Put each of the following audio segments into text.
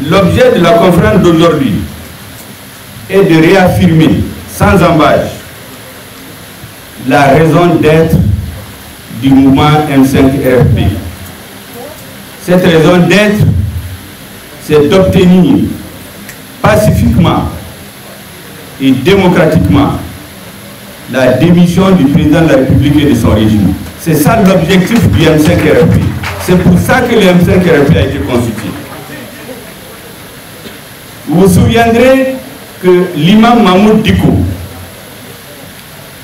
L'objet de la conférence d'aujourd'hui est de réaffirmer sans embâche la raison d'être du mouvement M5-RFP. Cette raison d'être, c'est d'obtenir pacifiquement et démocratiquement la démission du président de la République et de son régime. C'est ça l'objectif du M5-RFP. C'est pour ça que le M5-RFP a été constitué. Vous vous souviendrez que l'imam Mahmoud Diko,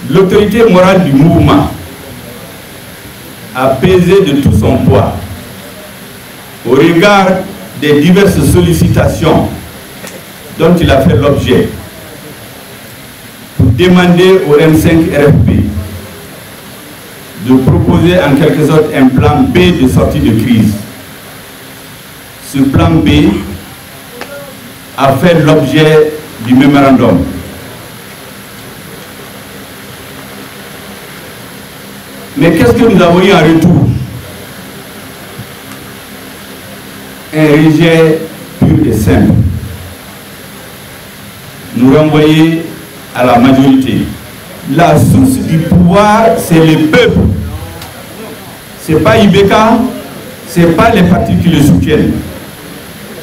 l'autorité morale du mouvement, a pesé de tout son poids au regard des diverses sollicitations dont il a fait l'objet pour demander au M5-RFP de proposer en quelque sorte un plan B de sortie de crise. Ce plan B a fait l'objet du mémorandum. Mais qu'est-ce que nous avons eu en retour? Un rejet pur et simple. Nous renvoyer à la majorité. La source du pouvoir, c'est le peuple. Ce n'est pas Ibeka, ce n'est pas les partis qui le soutiennent.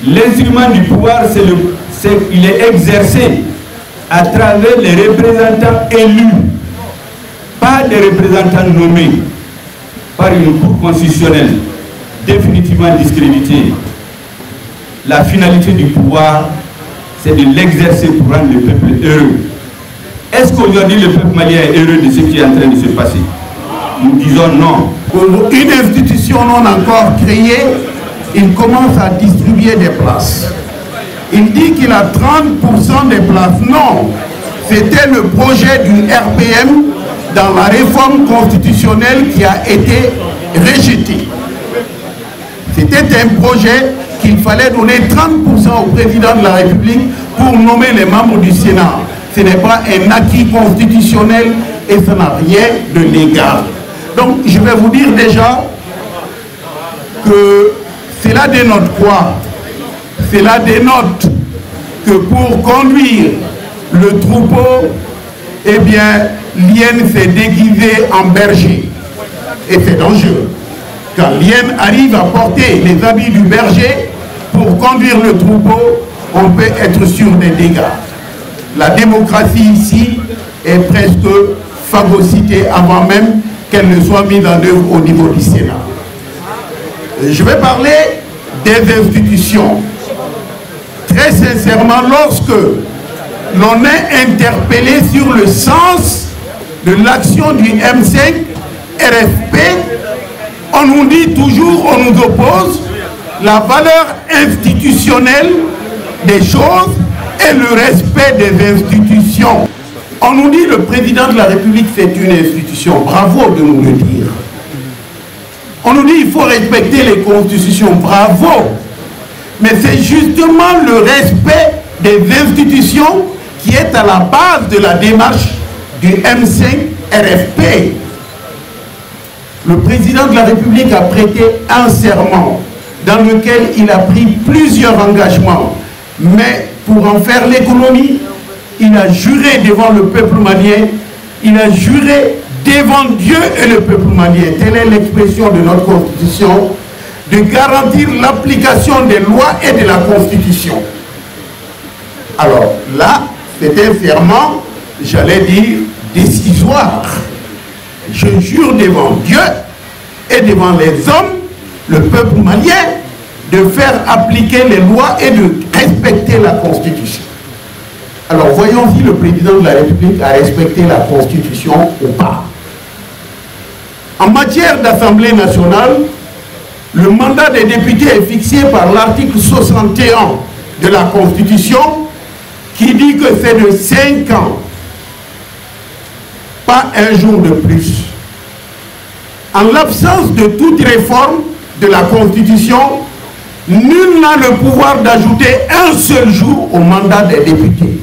L'instrument du pouvoir, il est exercé à travers les représentants élus, pas des représentants nommés par une cour constitutionnelle définitivement discréditée. La finalité du pouvoir, c'est de l'exercer pour rendre le peuple heureux. Est-ce qu'aujourd'hui le peuple malien est heureux de ce qui est en train de se passer? Nous disons non. Une institution non encore créée, il commence à distribuer des places. Il dit qu'il a 30% des places. Non, c'était le projet du RPM dans la réforme constitutionnelle qui a été rejeté. C'était un projet qu'il fallait donner 30% au président de la République pour nommer les membres du Sénat. Ce n'est pas un acquis constitutionnel et ça n'a rien de légal. Donc je vais vous dire déjà que cela dénote quoi? Cela dénote que pour conduire le troupeau, eh bien, l'hyène s'est déguisée en berger. Et c'est dangereux. Quand l'hyène arrive à porter les habits du berger pour conduire le troupeau, on peut être sûr des dégâts. La démocratie ici est presque phagocytée avant même qu'elle ne soit mise en œuvre au niveau du Sénat. Je vais parler des institutions. Très sincèrement, lorsque l'on est interpellé sur le sens de l'action du M5-RFP, on nous dit toujours, on nous oppose la valeur institutionnelle des choses et le respect des institutions. On nous dit le président de la République c'est une institution. Bravo de nous le dire. On nous dit il faut respecter les constitutions. Bravo. Mais c'est justement le respect des institutions qui est à la base de la démarche du M5-RFP. Le président de la République a prêté un serment dans lequel il a pris plusieurs engagements. Mais pour en faire l'économie, il a juré devant le peuple malien, il a juré devant Dieu et le peuple malien. Telle est l'expression de notre Constitution, de garantir l'application des lois et de la Constitution. Alors là, c'est un serment, j'allais dire, décisoire. Je jure devant Dieu et devant les hommes, le peuple malien, de faire appliquer les lois et de respecter la Constitution. Alors voyons si le président de la République a respecté la Constitution ou pas. En matière d'Assemblée nationale, le mandat des députés est fixé par l'article 61 de la Constitution qui dit que c'est de 5 ans, pas un jour de plus. En l'absence de toute réforme de la Constitution, nul n'a le pouvoir d'ajouter un seul jour au mandat des députés.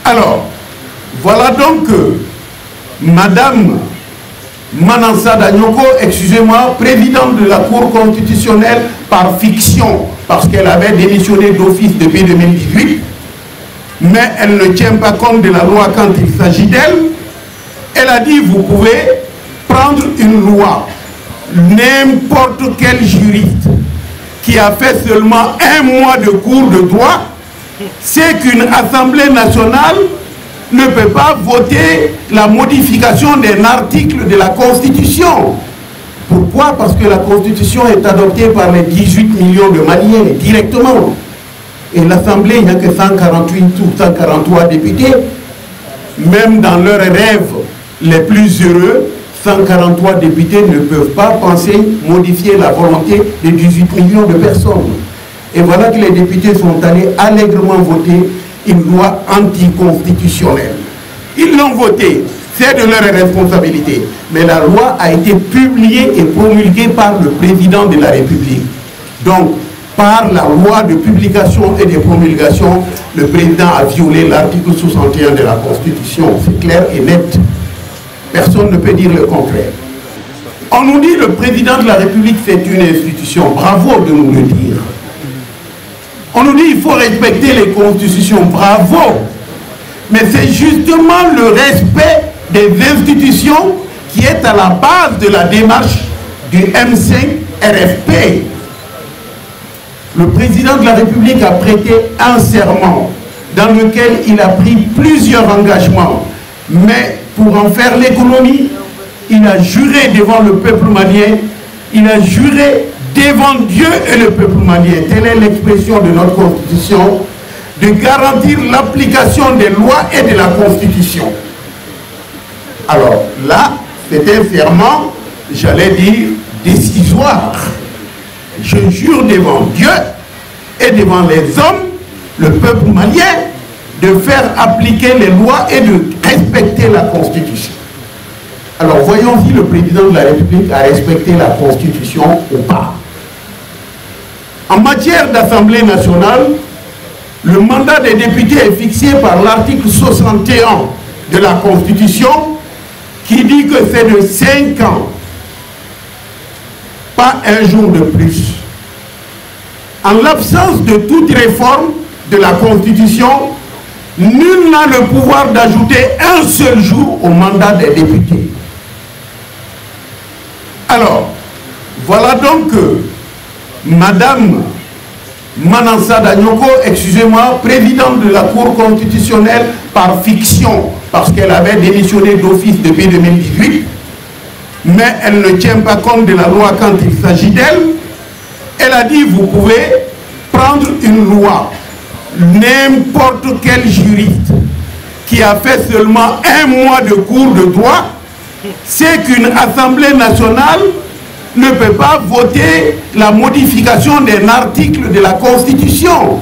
Alors, voilà donc que Madame Manansa Danyoko, excusez-moi, présidente de la Cour constitutionnelle par fiction, parce qu'elle avait démissionné d'office depuis 2018, mais elle ne tient pas compte de la loi quand il s'agit d'elle. Elle a dit, vous pouvez prendre une loi, n'importe quel juriste qui a fait seulement 1 mois de cours de droit, c'est qu'une Assemblée nationale ne peut pas voter la modification d'un article de la Constitution. Pourquoi? Parce que la Constitution est adoptée par les 18 millions de Maliens directement. Et l'Assemblée, il n'y a que 148 ou 143 députés. Même dans leurs rêves les plus heureux, 143 députés ne peuvent pas penser modifier la volonté de 18 millions de personnes. Et voilà que les députés sont allés allègrement voter une loi anticonstitutionnelle. Ils l'ont votée, c'est de leur responsabilité. Mais la loi a été publiée et promulguée par le président de la République. Donc, par la loi de publication et de promulgation, le président a violé l'article 61 de la Constitution. C'est clair et net. Personne ne peut dire le contraire. On nous dit que le président de la République c'est une institution. Bravo de nous le dire. On nous dit qu'il faut respecter les constitutions. Bravo. Mais c'est justement le respect des institutions qui est à la base de la démarche du M5 RFP. Le président de la République a prêté un serment dans lequel il a pris plusieurs engagements. Mais pour en faire l'économie, il a juré devant le peuple malien, il a juré devant Dieu et le peuple malien, telle est l'expression de notre Constitution, de garantir l'application des lois et de la Constitution. Alors là, c'est un serment, j'allais dire, décisoire. Je jure devant Dieu et devant les hommes, le peuple malien, de faire appliquer les lois et de respecter la Constitution. Alors voyons si le président de la République a respecté la Constitution ou pas. En matière d'Assemblée nationale, le mandat des députés est fixé par l'article 61 de la Constitution qui dit que c'est de 5 ans, pas un jour de plus. En l'absence de toute réforme de la Constitution, nul n'a le pouvoir d'ajouter un seul jour au mandat des députés. Alors, voilà donc que Madame Manansa Danyoko, excusez-moi, présidente de la Cour constitutionnelle par fiction, parce qu'elle avait démissionné d'office depuis 2018, mais elle ne tient pas compte de la loi quand il s'agit d'elle. Elle a dit, vous pouvez prendre une loi, n'importe quel juriste qui a fait seulement 1 mois de cours de droit, c'est qu'une Assemblée nationale ne peut pas voter la modification d'un article de la Constitution.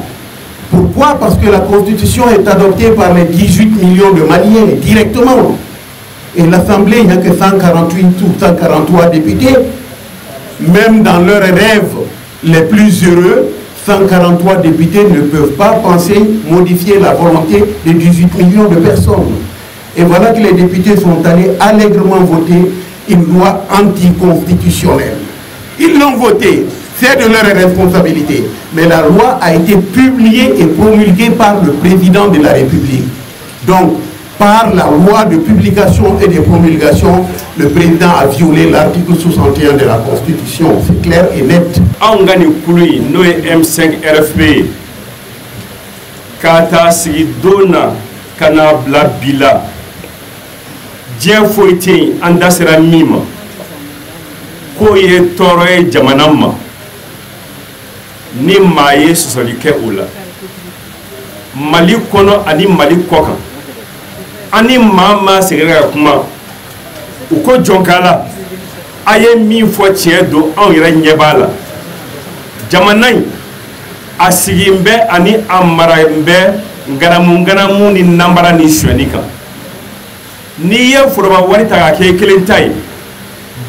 Pourquoi? Parce que la Constitution est adoptée par les 18 millions de Maliens directement. Et l'Assemblée, il n'y a que 148 ou 143 députés. Même dans leurs rêves les plus heureux, 143 députés ne peuvent pas penser modifier la volonté de 18 millions de personnes. Et voilà que les députés sont allés allègrement voter une loi anticonstitutionnelle. Ils l'ont votée, c'est de leur responsabilité. Mais la loi a été publiée et promulguée par le président de la République. Donc, par la loi de publication et de promulgation, le président a violé l'article 61 de la Constitution. C'est clair et net. On gagne Kouli, nous M5 RFP, Kata Sigidona, Kanabla Bila, Dien Foytin, Andasera Mima, Koye Tore Jamanama, Ni Maye Sosolike Oula, Mali Kono Ani Mali Koka. Ani mama segera kuma uko jonkala aye min fo tie do an yera nyebala jamanai asigimbe ani amarambe ngaramu ni nambara ni shwanika ni ye foroba wari ta ke kelentai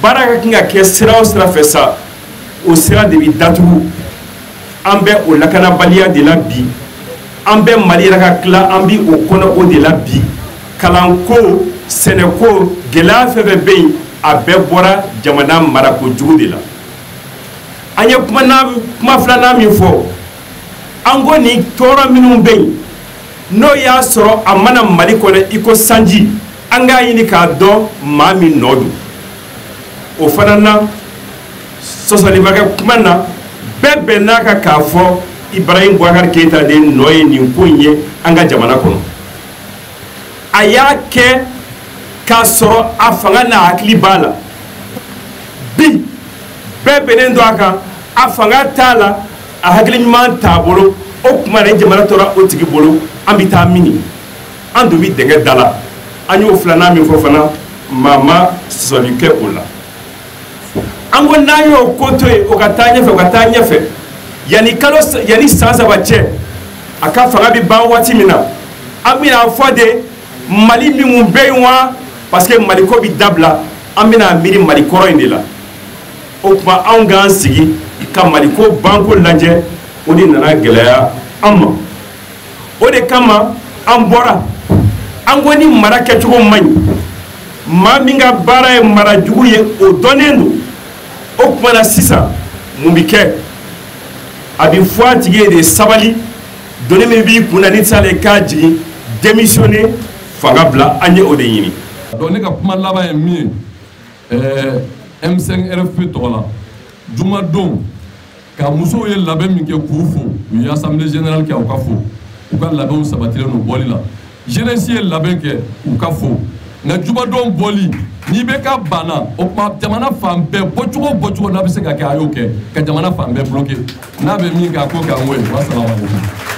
baraka kinga ke sira fesa o sira de bidatu ambe o lakana balia de la bi ambe malira ka kla ambi o kono o de la bi Kalanko, Sénéco, Gela Febe a bɛɛ bɔra jamana marakojugu de la an ye kuma filanan min fɔ an ko ni tɔɔrɔ minnu bɛ yen n'o y'a sɔrɔ a mana Mali kɔnɔ i ko sanji an k'a ɲini k'a dɔn maa min nɔ don o fana na sɔsɔlibakɛ kuma na bɛɛ bɛn n'a ka k'a fɔ Ibrahim Boubacar Keïta de nɔ ye nin ko in ye an ka jamana kɔnɔ a y'a kɛ k'a sɔrɔ a fanga n'a hakili b'a la bi bɛɛ bɛnnen don a kan a fanga t'a la a hakili ɲuman t'a bolo o kuma na jamana tora o tigi bolo an bɛ taa mini an dun bɛ dɛngɛ da la an y'o filanan min fɔ fana maa ma sɔsɔli kɛ o la an ko n'an y'o ko to yen o ka taa ɲɛfɛ yanni san 3 cɛ a ka fanga bɛ ban waati min na an bɛna fɔ de Mali min bɛ yen wa parce que Mali ko bɛ dabila an bɛna miiri Mali kɔrɔ in de la o tuma anw k'an sigi ka Mali ko banko lajɛ o de nana gɛlɛya an ma o de kama an bɔra an ko ni mara kɛcogo man ɲi maa min ka baara ye mara jugu ye o dɔnnen don o tuma na sisan mun bɛ kɛ a bɛ fɔ a tigi ye de sabali donni min b'i kunna ni sale k'a jigin démissionner fanga bila an ye o de ɲini. donc ne ka kuma laban ye min ye M5 RFP tɔgɔ la jumadon ka musow ye labɛn min kɛ k'u fo u ye assemblée générale kɛ u ka fo u ka labɛnw sabatilen don bɔli la jeunesse ye labɛn kɛ u ka fo nka jumadon bɔli n'i bɛ ka banna o tuma jamana fan bɛɛ bɔcogo n'a bɛ se ka kɛ a y'o kɛ ka jamana fan bɛɛ bloqué n'a bɛ min kɛ a k'o k'an wele wasalaamaaleykum.